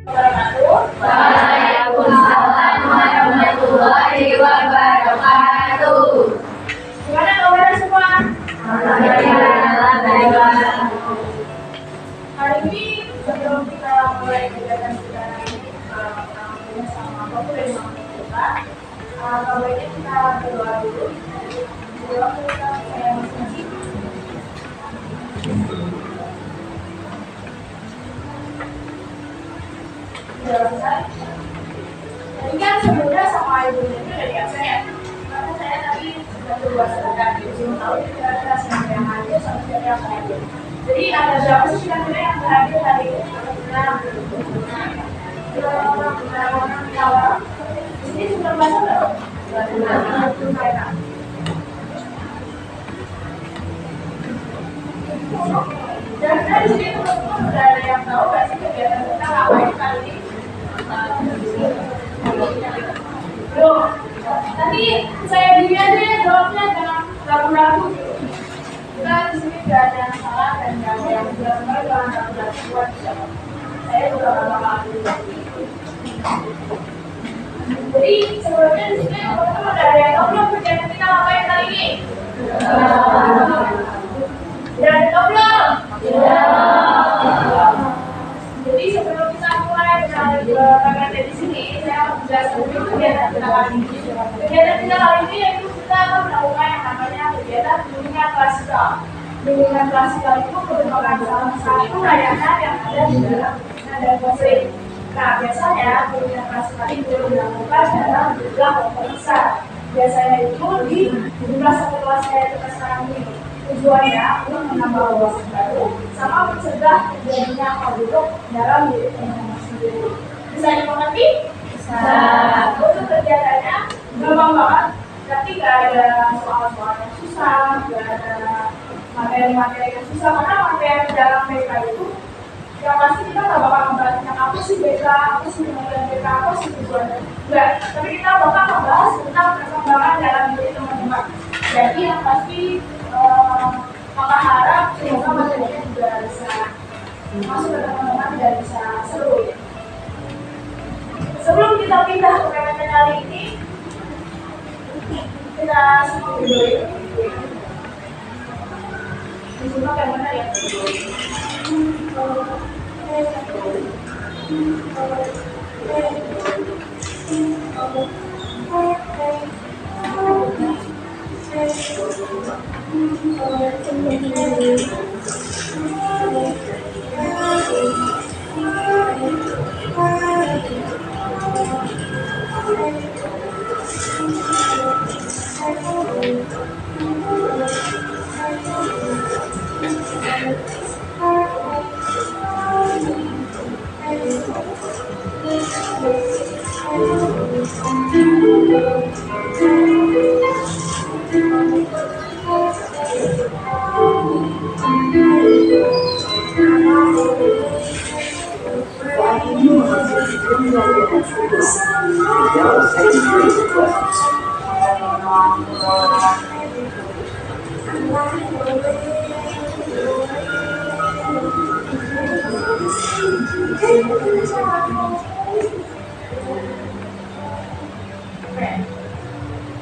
Waalaikumsalam warahmatullahi wabarakatuh. Gimana kabarnya semua? Alhamdulillah baik. Hari ini sebelum kita mulai kegiatan kita ini, sama Bapak dan Mama kita, kabarnya kita berdoa dulu. Berdoa kita saya masing-masing. Tadi kan sebelumnya sama ibunya itu dari absen ya. Karena saya tadi sudah berbuat sedekah di ujung tahun kira-kira siapa yang hadir sama siapa yang hadir. Jadi ada berapa sih kira-kira yang hadir hari ini? Orang di sini sudah bahasa berapa? Dan di sini teman-teman sudah ada yang tahu nggak sih kegiatan kita ngapain kali ini? Loh, nanti saya diri aja ya jawabnya, jangan ragu-ragu. Kita di sini nggak ada yang salah dan nggak ada yang benar-benar jangan ragu-ragu buat siapa. Saya juga nggak bakal ambil lagi. Jadi sebelumnya di sini teman-teman udah ada yang tahu belum kegiatan kita ngapain kali ini? Udah ada tahu belum? Jadi sebelum kita mulai berangkat di sini, saya menjelaskan dulu kegiatan kita kali ini. Kegiatan kita kali ini yaitu kita akan melakukan yang namanya kegiatan bimbingan klasikal. Bimbingan klasikal itu merupakan salah satu layanan yang ada di dalam nada musik. Nah, biasanya bimbingan klasikal itu dilakukan dalam jumlah kelompok besar. Biasanya itu di jumlah satu kelas kayak kita sekarang ini. Tujuannya untuk menambah wawasan baru sama mencegah terjadinya buruk dalam diri teman-teman sendiri. Bisa dimengerti? Bisa. Untuk kegiatannya gampang banget, tapi nggak ada soal-soal yang susah, nggak ada materi-materi yang susah karena materi dalam BK itu yang pasti kita nggak bakal membahas tentang apa sih BK, apa sih pengertian BK, apa sih tujuannya. Enggak, tapi kita bakal membahas tentang perkembangan dalam diri teman-teman. Jadi yang pasti maka harap semoga materinya juga bisa masuk ke teman-teman dan bisa seru ya. Sebelum kita pindah ke PPT kali ini, kita simak video ini. Disimak yang mana ya?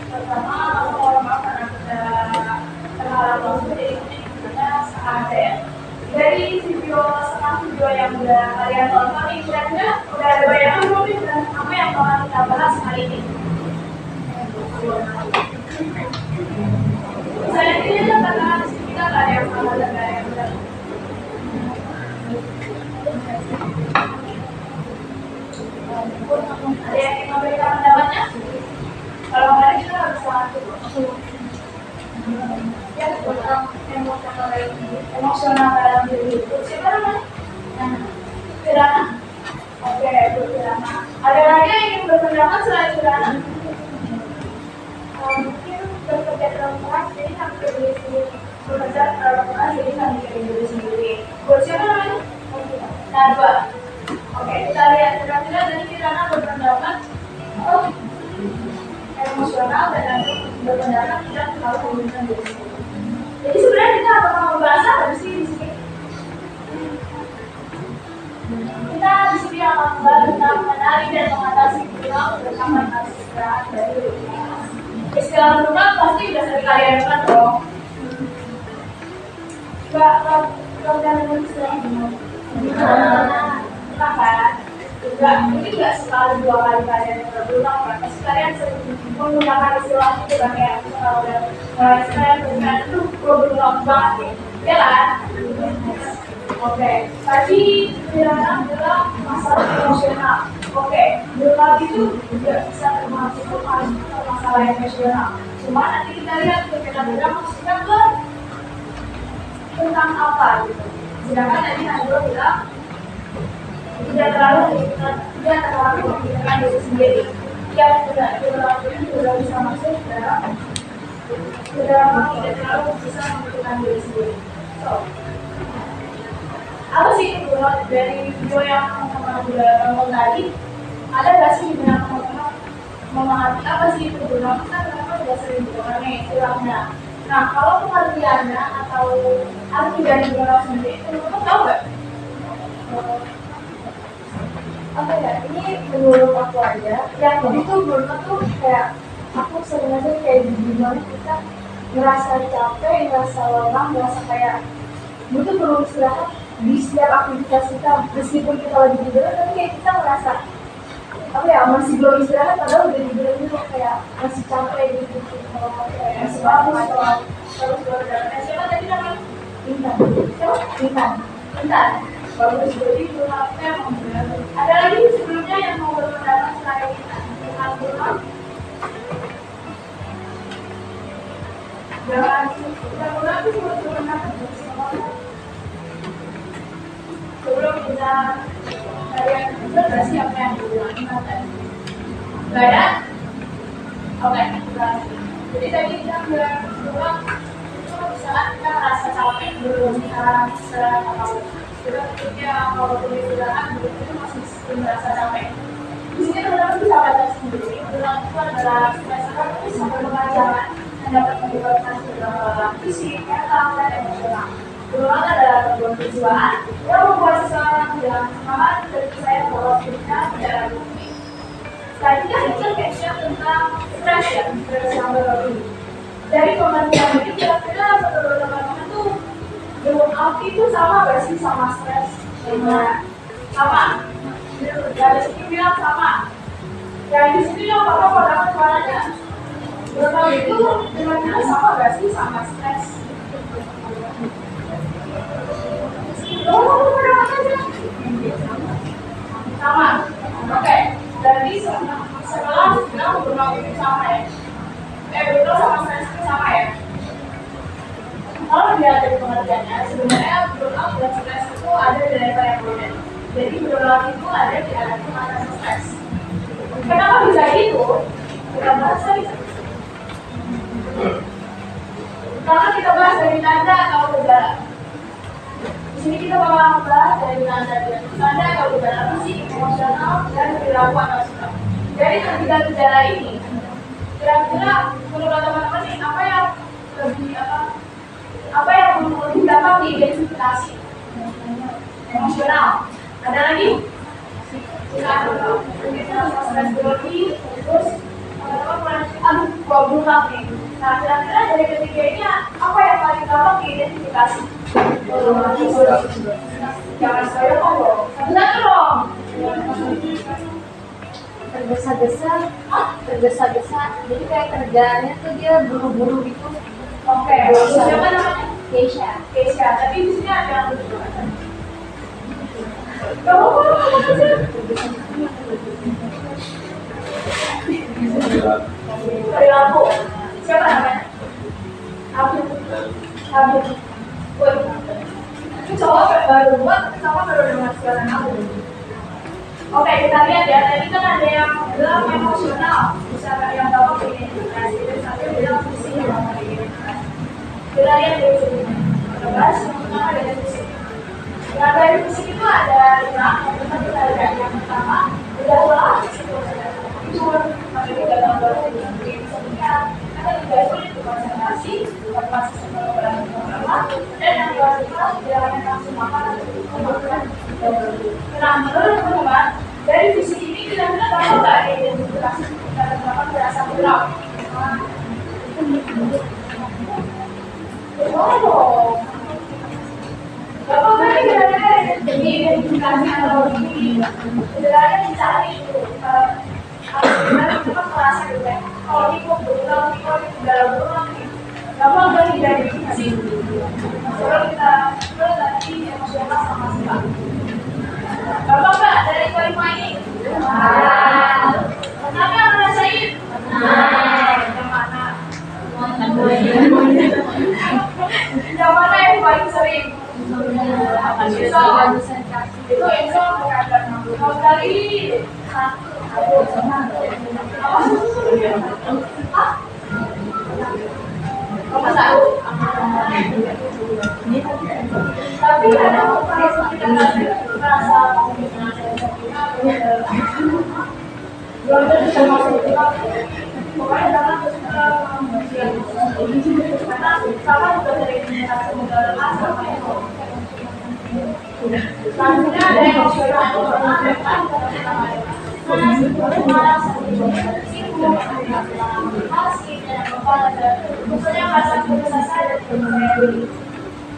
Pertama, mohon maaf karena kita terhalang waktu, jadi sebenarnya ada ya. Dari setengah video yang udah kalian tonton nih, kira-kira udah ada bayangan belum nih dan apa yang bakal kita bahas hari ini? Saya ini aja karena kita nggak ada yang salah dan nggak ada yang benar. Ada yang ingin memberikan pendapatnya? Kalau nggak ada kita harus langsung. Ya, tentang emosional dalam diri itu siapa namanya? Kirana. Oke, Bu Kirana. Ada lagi yang ingin berpendapat selain Kirana? Mungkin bekerja dalam kelas jadi sampai diri sendiri. Bekerja dalam kelas jadi sampai diri sendiri. Buat siapa namanya? Najwa. Oke, kita lihat kira-kira dari Kirana berpendapat emosional dan nanti berpendapat tidak terlalu memberikan diri sendiri. Jadi sebenarnya kita bakal membahas apa sih di sini? Kita di sini akan membahas dari istilah lunak pasti udah sering kalian dengar dong. Enggak kalian istilah lunak. Kan? Enggak, mungkin nggak sekali dua kali kalian dengar lunak kan? Pasti kalian sering menggunakan istilah itu kan ya. Kalau udah kalian menggunakan itu berulang banget nih, ya kan? Oke, tadi bilang masalah emosional. Oke, lunak itu juga bisa termasuk masalah emosional. Cuma nanti kita lihat kira-kira maksudnya ke tentang apa gitu. Sedangkan tadi Najwa bilang tidak terlalu memikirkan diri sendiri. Ya, tidak bisa masuk dalam tidak terlalu bisa memikirkan diri sendiri. So, apa sih itu dari video yang teman-teman udah nonton tadi? Ada nggak sih yang teman-teman memahami apa sih itu burnout? Kita kenapa udah sering dengar nih istilahnya. Nah, kalau pengertiannya atau arti dari burnout sendiri, teman-teman tahu nggak? Apa ya, ini menurut aku aja yang itu burnout tuh kayak aku sering aja kayak gimana kita ngerasa capek, ngerasa lelah, ngerasa kayak butuh perlu istirahat di setiap aktivitas kita, meskipun kita lagi tidur tapi kayak kita merasa apa ya, masih belum istirahat padahal udah tidur gitu, kayak masih capek gitu, masih bagus Terus berdarah siapa tadi namanya? Intan. Bagus, jadi burnoutnya memberat. Ada lagi sebelumnya yang mau berpendapat selain tentang burnout? Jangan burnout itu berpendapat sebelum kita kalian benar sih apa yang dibilang tadi? Nggak ada? Oke, jadi tadi kita bilang saat kita merasa capek belum kita istirahat atau kita pikirnya kalau perlu istirahat belum itu masih merasa capek. Di sini teman-teman bisa baca sendiri. Burnout itu adalah stres sampai pengajaran yang dapat menyebabkan beberapa fisik, mental, dan emosional. Burnout adalah gangguan kejiwaan yang membuat seseorang tidak semangat dan percaya bahwa hidupnya tidak ada bukti. Tadi kan kita capture tentang stres ya, stres yang berlebih. Dari pengertian ini kira-kira menurut teman-teman tuh burnout itu sama gak sih sama stres? Sama. Dari sini bilang sama. Yang di sini yang bapak dapat suaranya. Burnout itu kira-kira sama gak sih sama stres? Sama. Oke. Jadi setelah bilang burnout itu sama ya. Betul sama stres itu sama ya. Kalau dilihat dari pengertiannya, sebenarnya burnout dan stres itu ada di level yang berbeda. Jadi burnout itu ada di level mana stres. Kenapa bisa gitu? Kita bahas lagi. Karena kita bahas dari tanda atau gejala. Di sini kita bakal membahas dari tanda atau gejala fisik, emosional, dan perilaku atau sikap. Dari ketiga gejala ini, kira-kira menurut teman-teman nih apa yang lebih gampang diidentifikasi? Emosional. Ada lagi? Stres berlebih, terus teman-teman mulai burnout nih. Nah, kira-kira dari ketiga ini apa yang paling gampang diidentifikasi? Jangan saya dong. Satu-satu dong. tergesa-gesa, jadi kayak kerjaannya tuh dia buru-buru gitu. Oke, siapa namanya? Keisha. Tapi di sini ada yang lucu. Perilaku. Siapa namanya? Abid. Woi, itu cowok baru buat, kenapa baru dengar suara aku? Oke, kita lihat ya. Tadi kan ada yang bilang emosional, bisa yang gampang diidentifikasi, dan satu bilang fisik yang gampang diidentifikasi. Kita lihat dari sini. Kita bahas yang pertama dari fisik. Nah, dari fisik itu ada 5. Yang pertama kita lihat yang pertama, gejala tidur, ada gejala baru di sekitar, ada gejala sulit konsentrasi, tanpa sistem pertama, dan yang kedua gejalanya langsung makan atau kemudian. Nah, menurut teman-teman, dari visi ini kita dapat nggak identifikasi kita dapat Ini identifikasi atau ini sebenarnya dicari itu. Sebenarnya kita merasa gitu ya. Kalau ini kok berulang, ini kok dalam berulang nih. Gampang kan identifikasi. Kalau kita nanti emosional sama sikap. Gampang nggak dari kelima ini? Kenapa ngerasain? Yang mana? Yang mana yang paling sering? Itu Enzo berkata kalau dari kamu tahu? Tapi ada kalau kita merasa belum bisa masuk pokoknya dalam karena sama juga dari merasa mendalam sama itu. Selanjutnya ada emosional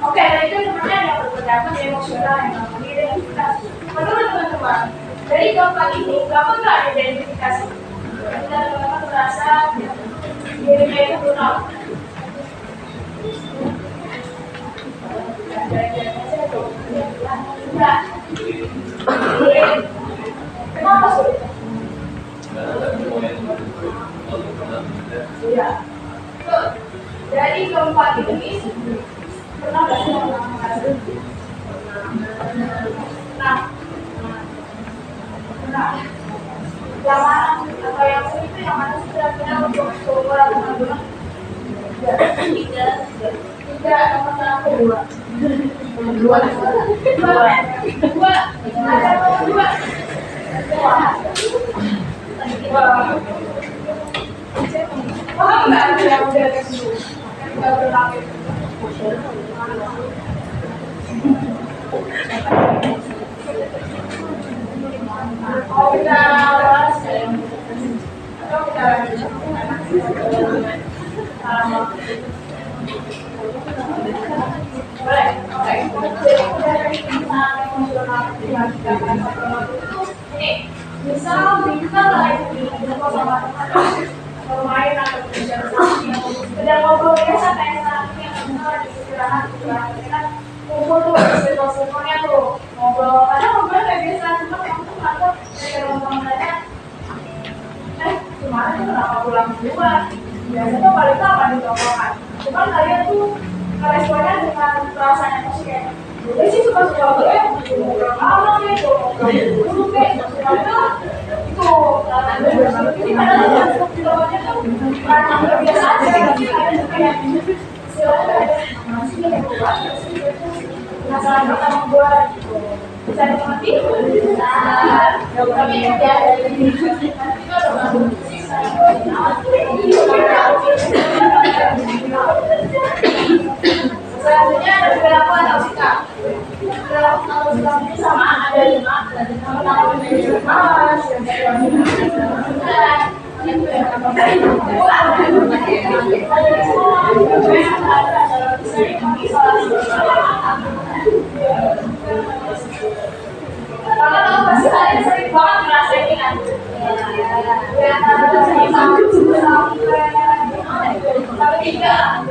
Oke, dari itu sebenarnya yang berpendapat emosional yang namanya identifikasi. Menurut teman-teman, dari keempat ini, gampang nggak identifikasi? Kita teman-teman merasa dirinya itu benar. Enggak. Kenapa sulit? Ya. Dari keempat ini pernah nggak sih mengalami? Nah, yang mana atau yang sulit itu yang mana sih kira-kira untuk keluar teman-teman? Tiga nomor satu dua. Dua. Ada nomor dua. Paham nggak yang udah kesini? Nggak berlapis. Oh kita bahas atau kita boleh, oke. Ini misal kita lagi ngobrol sama teman bermain atau berbicara sedang ngobrol biasa kayak saat ini kita lagi istirahat kita kumpul tuh circle-circle-nya tuh ngobrol kadang ngobrol kayak biasa cuma kamu tuh takut kayak teman-temannya kemarin tuh kenapa pulang duluan biasanya paling lama di tongkrongan cuman kalian tuh responnya dengan perasaan emosi kayak jadi sih suka-suka gue ngobrol malam ya ngobrol dulu kayak suka-suka itu jadi kadang di bawahnya tuh karena biasa aja tapi kadang juga kayak istilahnya masih kayak buat masalah pertama gue bisa dimengerti tapi ya nanti itu ada selanjutnya ada perilaku atau sikap. Perilaku atau sikap ini sama ada 5. Pertama tahu pasti kalian sering banget merasa ini kan? Sampai 3.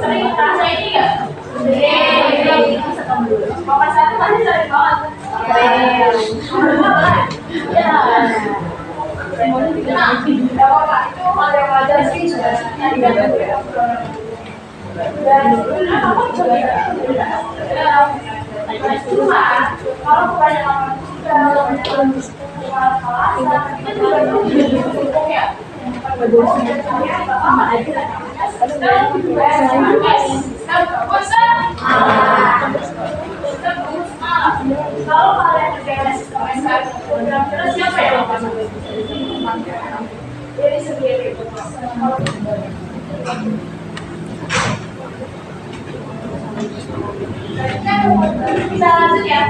Sering merasa ini nggak? Nomor 1 pasti sering banget. Ya. Nah, tidak apa-apa. Itu hal yang wajar sih sebenarnya tidak ada ya. Dan sebenarnya kamu juga cuma kalau kebanyakan orang kalau kita juga dukung ya. Kalau kalian kerjain sistem SKS, kira-kira siapa yang akan jadi sendiri? Bisa lanjut ya?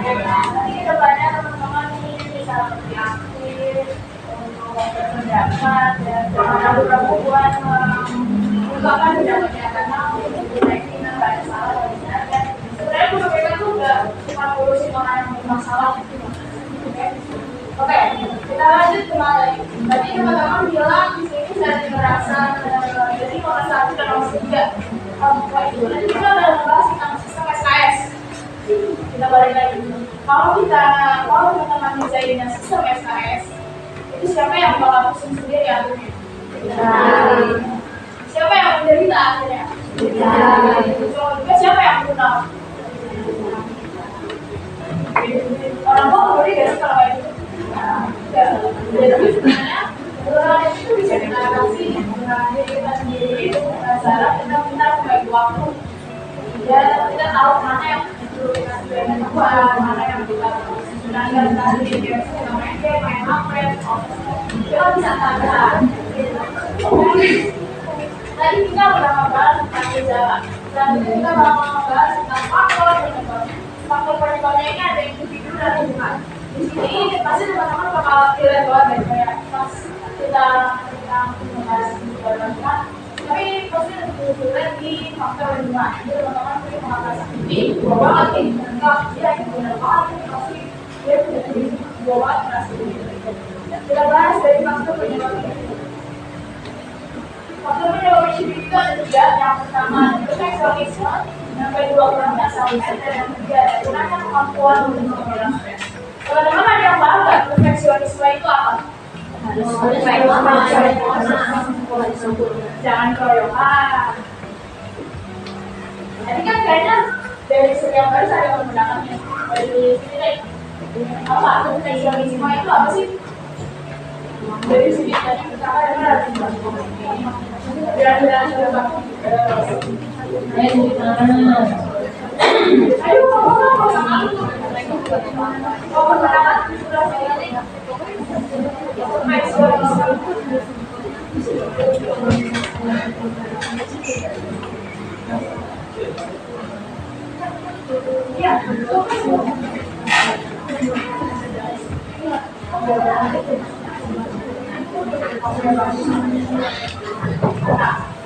Nanti kita banyak teman-teman ini bisa lebih aktif untuk berpendapat dan beberapa buat mengungkapkan pendapatnya karena untuk deteksi dan banyak salah dan sebenarnya masalah. Oke, kita lanjut ke materi. Tadi teman-teman bilang di sini saya merasa jadi nomor 1 dan nomor 3. Nanti kita akan membahas tentang sistem SKS. Kita balik lagi. Kalau teman-teman desainnya sistem SKS, itu siapa yang bakal pusing sendiri akhirnya? Siapa yang menderita akhirnya? Juga siapa yang menang? Orang tua boleh gak sih kalau kayak gitu? Jadi sebenarnya orang itu bisa kita atasi dengan diri kita sendiri dengan cara kita membagi waktu. Ya kita tahu mana yang perlu kita sebenarnya buat, mana yang kita sebenarnya tadi kita main game, main HP, kita bisa tahan. Tadi kita udah membahas tentang gejala, dan kita bakal membahas tentang faktor penyebabnya ini ada individu dan lingkungan. Di sini pasti teman-teman bakal dilihat banget ya, kayak pas kita membahas lingkungan, tapi pasti dilihat di faktor lingkungan. Jadi teman-teman punya pengalaman ini dua banget nih, enggak dia itu benar banget, pasti dia punya dua banget merasa ini. Kita bahas dari faktor penyebabnya. Faktor penyebab individu itu ada 3. Yang pertama itu seksualisme, yang kedua kurangnya sampai, dan yang ketiga kurangnya kemampuan untuk mengelola stres. Teman-teman ada yang paham nggak perfeksionisme itu apa? Jangan keroyokan. Jadi kan kayaknya dari setiap baris ada yang menggunakannya. Dari sini apa perfeksionisme itu apa sih? Dari sini tadi pertama yang ada biar sudah baku. Ayo ngomong sama aku. Oh, pertama sudah saya ya,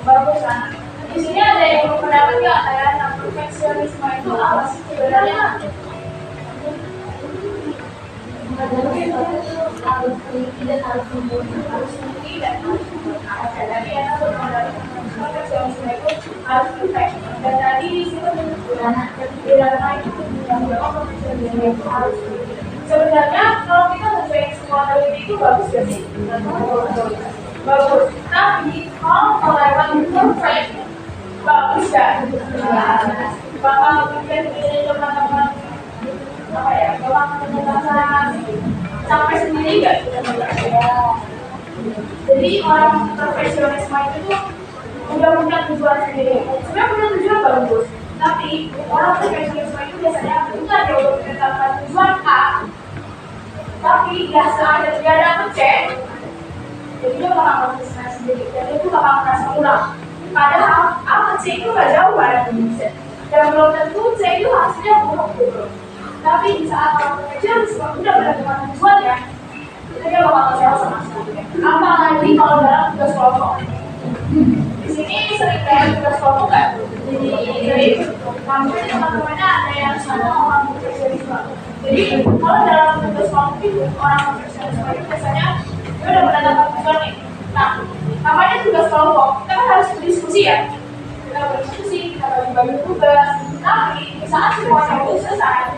bagus kan? Di sini ada yang berpendapat nggak kayak perfeksionisme itu apa sih sebenarnya? Harus teliti dan harus teliti dan harus oke, tadi ya perfeksionisme itu harus perfect. Dan tadi di situ tidak itu yang perfeksionisme itu harus. Sebenarnya kalau kita ngerjain semua teliti itu bagus ya sih? Bagus. Tapi kalau melewati perfect bagus kan? Bakal bikin teman-teman apa ya? Bakal merasa sampai sendiri nggak? Jadi orang perfeksionisme itu tuh udah punya tujuan sendiri. Sebenarnya punya tujuan bagus, tapi orang perfeksionisme itu biasanya bukan dia udah menetapkan tujuan A, tapi nggak dapet C, jadi dia bakal konsisten sendiri. Dan itu bakal merasa kurang. Padahal A ke C itu nggak jauh dari Indonesia. Dan belum tentu C itu hasilnya buruk gitu. Tapi di saat orang perfeksionisme udah menentukan tujuan ya, itu dia bakal kecewa sama sekali. Apalagi kalau dalam tugas kelompok. Di sini sering kayak tugas kelompok kan? Jadi maksudnya teman-temannya ada yang sama orang perfeksionisme. Jadi kalau dalam tugas kelompok itu orang perfeksionisme itu biasanya dia udah menentukan tujuan nih. Nah, namanya tugas kelompok, kita kan harus berdiskusi ya. Kita berdiskusi, kita bagi-bagi tugas. Tapi di saat semuanya udah selesai,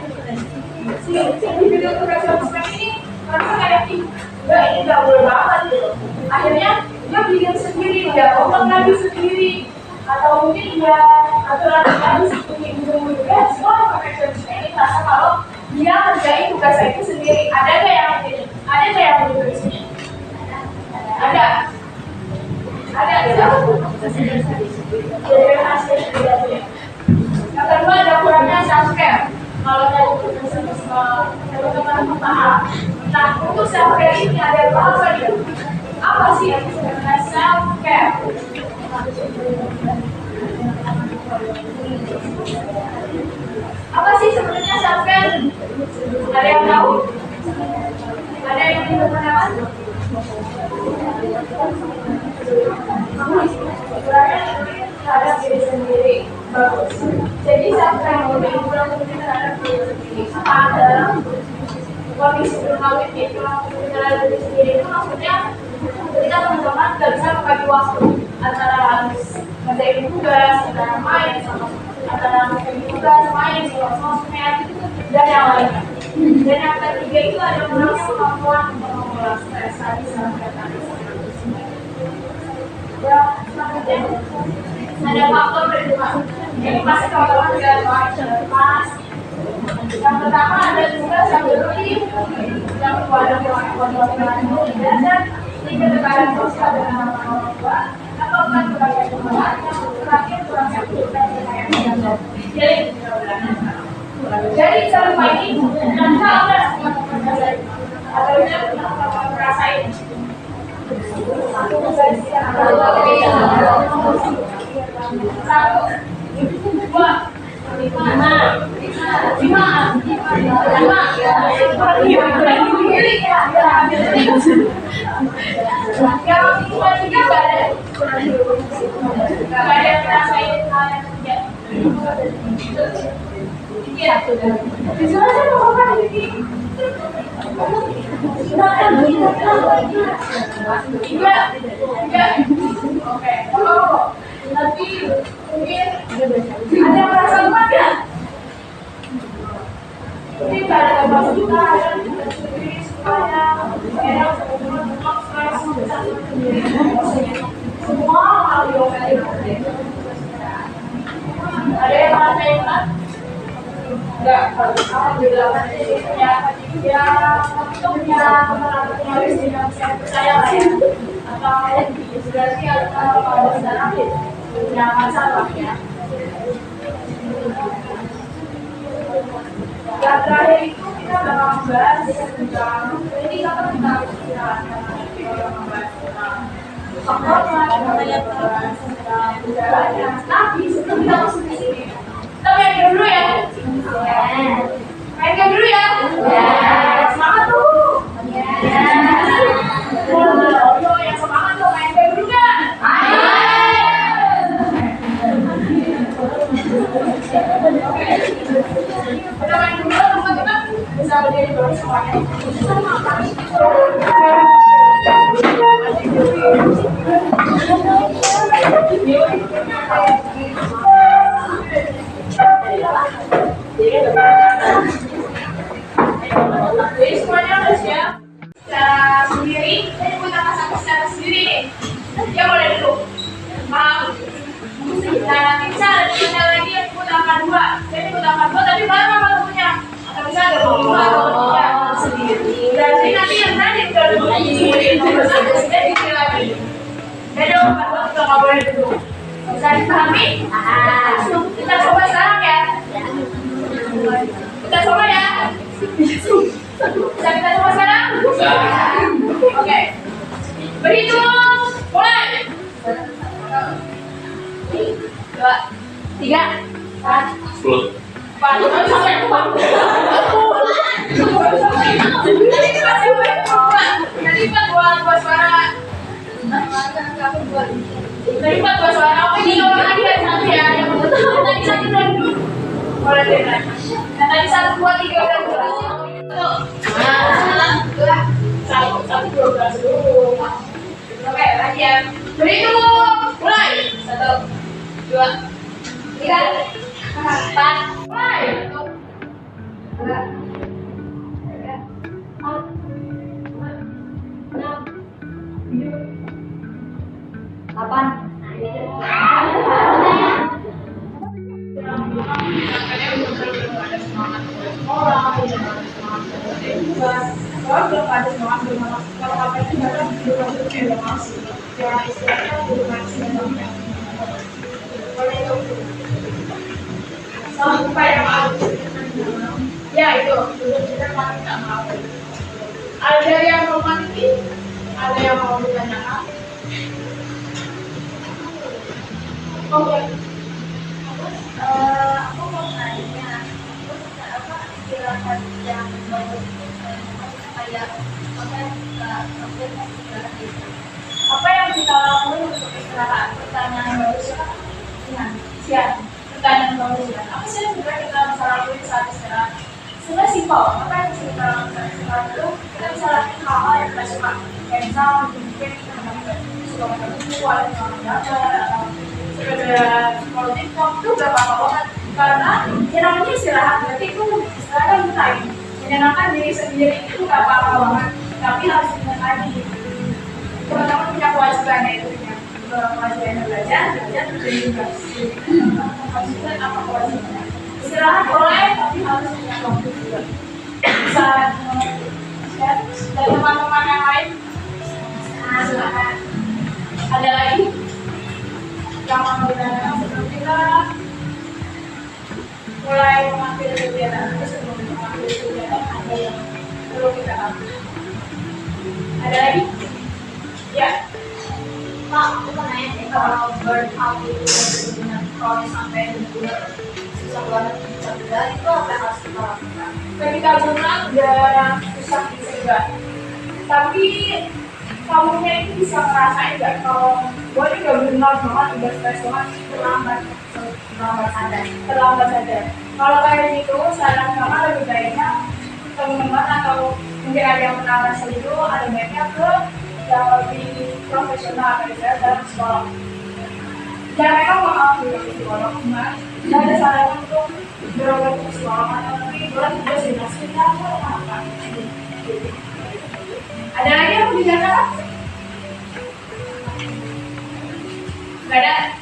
si individu perfeksionisme ini merasa kayak enggak, ini nggak boleh banget gitu. Akhirnya dia bikin sendiri, dia otak lagi sendiri, atau mungkin dia aturan lagi sendiri gitu. Ya, semua perfeksionisme ini merasa kalau dia kerjain tugasnya itu sendiri. Ada nggak yang begini? Ada nggak yang begitu di sini? Ada. Siapa tuh? Jadi hasil sendiri. Yang kedua ada kurangnya self-care. Kalau tadi perfeksionisme teman-teman paham. Nah, untuk self-care ini ada apa dia? Apa sih yang disebutkan self-care? Apa sih sebenarnya self-care? Ada yang tahu? Ada yang berpendapat? Terhadap diri sendiri. Bagus. Jadi self-care itu terhadap diri sendiri. Apa ada kondisi sebelum kawin itu mengenal diri sendiri itu maksudnya ketika teman-teman nggak bisa membagi waktu antara harus ngerjain tugas, antara main sama antara ngerjain tugas, main sama sosmed dan yang lainnya. Dan yang ketiga itu ada kurangnya kemampuan untuk mengelola stres tadi sampai tadi. Ya, ada faktor berdua. Ini pasti teman-teman tidak mas. Yang pertama ada tugas yang berlebih, yang kedua ada kondisi dan tiga tekanan sosial dengan orang tua, yang keempat berbagai perubahan, yang terakhir kurang sakit dan kekayaan. Jadi selama ini dan kalau ada teman-teman atau yang merasain satu, dua, lima. Tapi mungkin ada yang merasa lemah ya? Ini tidak ada maksud kita ada sendiri semuanya enak semua hal yang ada yang ngerasain kan? Enggak, alhamdulillah ya punya teman-teman yang saya percaya lah ya atau berarti kalau sekarang punya masalah ya. Yang terakhir itu kita bakal membahas tentang ini kita membahas tapi sebelum kita masuk di sini kita main game dulu ya. Main game dulu ya. Semangat tuh. Yang semangat tuh main game dulu kan? Udah main dulu teman-teman bisa berdiri dulu semuanya. Jadi semuanya udah siap secara sendiri. Saya punya satu secara sendiri nih. Ya boleh dulu. Maaf. Nah nanti bisa ada temennya lagi yang ikut angka 2. Saya ikut angka 2 tapi bareng sama temennya. Atau bisa ada 2 atau 3 sendiri. Berarti nanti yang tadi udah dulu sendiri. Saya dikira lagi. Jadi angka 2 kita nggak boleh dulu. Bisa dipahami? Kita coba sekarang ya. Kita coba ya. Bisa kita coba sekarang? Oke. Berhitung. Mulai. 2, 3, 4, 10, 4, sampai 4. Tadi 4 dua suara. Tadi 4 dua suara. Oke, 3 orang lagi dari satu ya. Yang tadi 1 dan 2. Boleh deh. Yang tadi 1, 2, 3 dan 2. 1, 2. Oke, lagi ya. Berhitung. Mulai. 1, 2, 3, 4, mulai. 1, 2, 3, 4, 5, 6, 7, 8. Kalau belum ada semangat, kalau apa itu belum masuk, jangan istilahnya belum masuk. Sampai mau ya itu kita tidak mau. Ada yang mau mati, ada yang mau ditanyakan. Oke. Aku mau nanya, apa silakan yang kayak apa yang kita lakukan untuk istirahat? Pertanyaan yang bagus ya. Siap. Pertanyaan bagus ya. Apa sih yang sebenarnya kita bisa lakukan saat istirahat? Sebenarnya simpel. Apa yang bisa kita lakukan saat kayak misal mungkin suka baca buku atau gambar atau sekedar scroll TikTok itu gak apa-apa banget karena yang namanya istirahat berarti itu istirahat kan time menyenangkan diri sendiri itu gak apa-apa banget tapi harus ingat lagi teman-teman punya kewajiban yaitu kewajiban belajar kerja juga kewajiban apa kewajibannya istirahat boleh tapi harus punya waktu juga bisa share dari teman-teman yang lain. Nah, silakan. Ada lagi yang mau ditanyakan sebelum kita mulai mengambil kegiatan sebelum mengambil kegiatan ada yang perlu kita ambil. Ada lagi? Ya. Pak, aku mau nanya nih, kalau burnout itu dengan kalau sampai benar-benar susah banget dicegah, itu apa yang harus kita lakukan? Ketika burnout udah susah dicegah, tapi kamunya itu bisa ngerasain nggak kalau gue ini udah burnout banget, udah stres banget, terlambat sadar. Kalau kayak gitu, saran kakak lebih baiknya teman-teman atau mungkin ada yang pernah merasa itu, ada baiknya ke yang lebih profesional aja dalam psikolog. Dan mereka mau ke psikolog, cuma ada saran untuk berobat ke psikolog atau nanti buat juga sih maksudnya apa? Ada lagi yang mau ditanyakan? Nggak ada.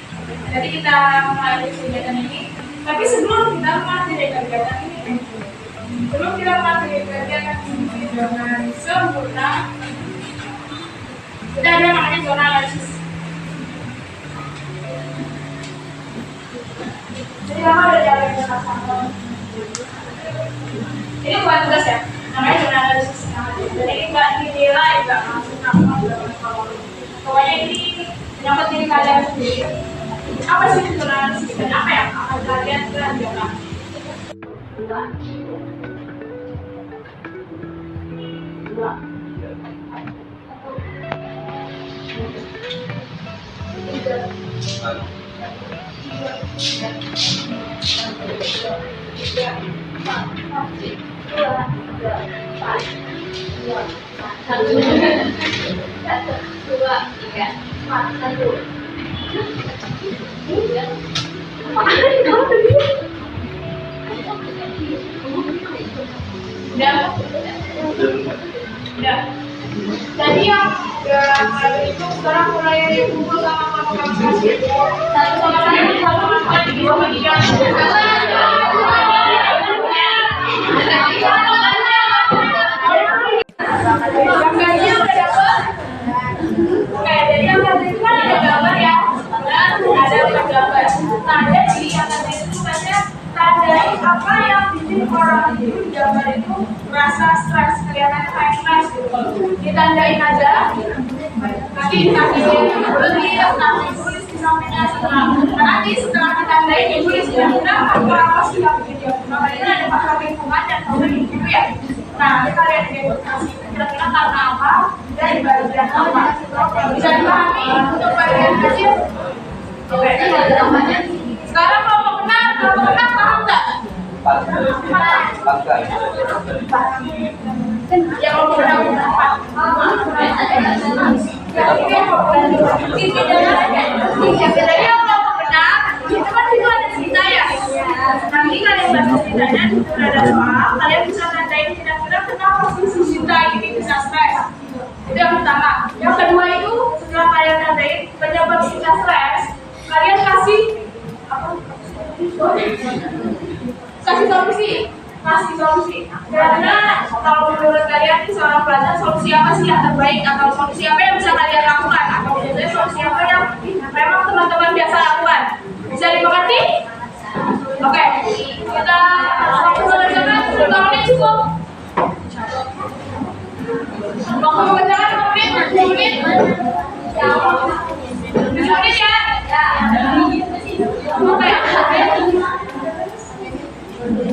Jadi kita mengalami kegiatan ini. Tapi sebelum kita mengakhiri kegiatan ini, sebelum kita mengakhiri kegiatan ini dengan sempurna, kita ada namanya zona analisis. Jadi kamu ada jalan yang sama. Ini bukan tugas ya, namanya zona analisis. Jadi nggak dinilai, nggak langsung kamu kalau pokoknya ini menyangkut diri kalian sendiri. Apa sih zona analisis dan apa yang akan kalian kerjakan? Dua. Udah. Jadi yang itu sekarang mulai kumpul sama kamu-kamu satu sama lain sama di dua bagian. Yang gajinya udah dapat. Oke, jadi yang tadi itu kan ada gambar ya, dan ada gambar. Nah, jadi yang tadi itu banyak tandai apa yang bikin orang itu di gambar itu merasa stres, kelihatannya kayak stres gitu. Ditandain aja. Nanti tulis di sampingnya nanti setelah ditandain ditulis kira-kira apa sih yang bikin dia. Makanya ada pakar lingkungan dan pakar gitu ya. Nah, kita lihat identifikasi kira-kira karena apa dan bagian apa. Bisa dipahami untuk bagian kecil. Oke. Sekarang kalau kenal paham nggak? Yang mau kenal itu kan itu ada cerita ya. Nanti kalian baca ceritanya, ada soal, kalian bisa tandain kira-kira kenapa sih si cinta ini bisa stres. Itu yang pertama. Yang kedua itu setelah kalian tandain penyebab cinta stres, kalian kasih apa? Kasih solusi. Karena kalau menurut kalian seorang pelajar solusi apa sih yang terbaik atau solusi apa yang bisa kalian lakukan atau biasanya solusi apa yang memang teman-teman biasa lakukan. Bisa dimengerti? Oke, kita waktu mengerjakan 10 menit cukup. Waktu mengerjakan 10 menit, 10 menit. 10 menit ya?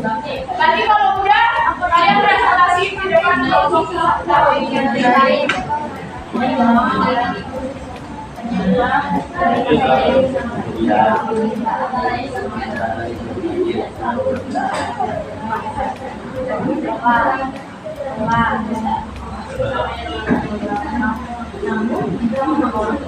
Oke. Nanti kalau udah, kalian presentasi di depan kelompok lain. namun jika membangun